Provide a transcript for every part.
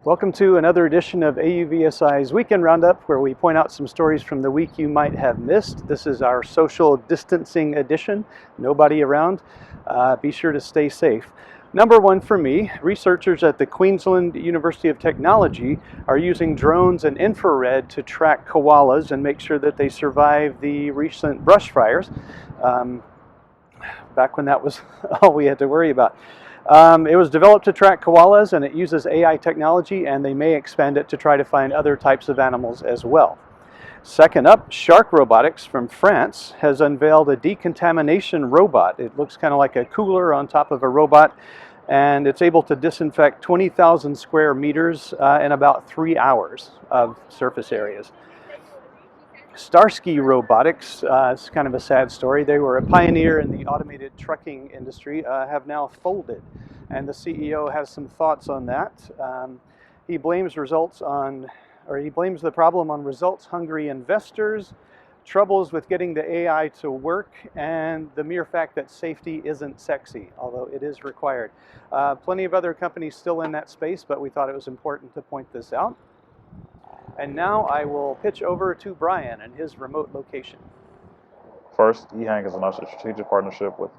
Welcome to another edition of AUVSI's Weekend Roundup, where we point out some stories from the week you might have missed. This is our social distancing edition. Nobody around. Be sure to stay safe. Number one for me, researchers at the Queensland University of Technology are using drones and infrared to track koalas and make sure that they survive the recent brush fires. Back when that was all we had to worry about. It was developed to track koalas, and it uses AI technology, and they may expand it to try to find other types of animals as well. Second up, Shark Robotics from France has unveiled a decontamination robot. It looks kind of like a cooler on top of a robot, and it's able to disinfect 20,000 square meters in about 3 hours of surface areas. Starsky Robotics, it's kind of a sad story. They were a pioneer in the automated trucking industry, have now folded, and the CEO has some thoughts on that. He blames the problem on results-hungry investors, troubles with getting the AI to work, and the mere fact that safety isn't sexy, although it is required. Plenty of other companies still in that space, but we thought it was important to point this out. And now I will pitch over to Brian and his remote location. First, Ehang has announced a strategic partnership with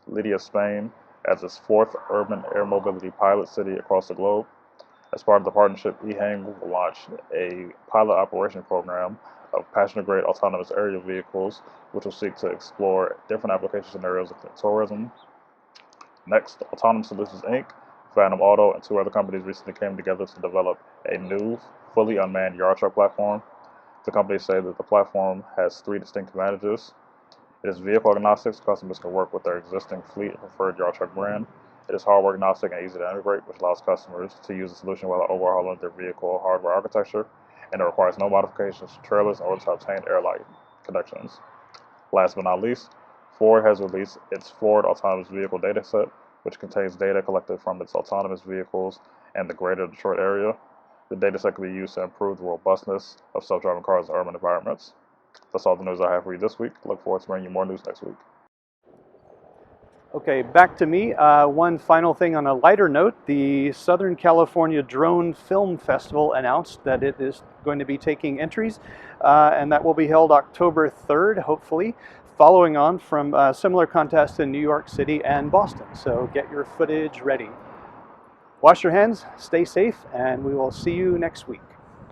Lydia, Spain, as its fourth urban air mobility pilot city across the globe. As part of the partnership, Ehang will launch a pilot operation program of passenger-grade autonomous aerial vehicles, which will seek to explore different application scenarios including tourism. Next, Autonomous Solutions Inc., Phantom Auto, and two other companies recently came together to develop a new, fully unmanned yard truck platform. The companies say that the platform has three distinct advantages. It is vehicle agnostic, so customers can work with their existing fleet and preferred yard truck brand. It is hardware agnostic and easy to integrate, which allows customers to use the solution while overhauling their vehicle hardware architecture, and it requires no modifications to trailers in order to obtain airline connections. Last but not least, Ford has released its Ford Autonomous Vehicle Dataset, which contains data collected from its autonomous vehicles and the greater Detroit area. The dataset can be used to improve the robustness of self-driving cars in urban environments. That's all the news I have for you this week. Look forward to bringing you more news next week. Okay, back to me. One final thing on a lighter note, the Southern California Drone Film Festival announced that it is going to be taking entries, and that will be held October 3rd, hopefully, following on from similar contests in New York City and Boston. So get your footage ready. Wash your hands, stay safe, and we will see you next week.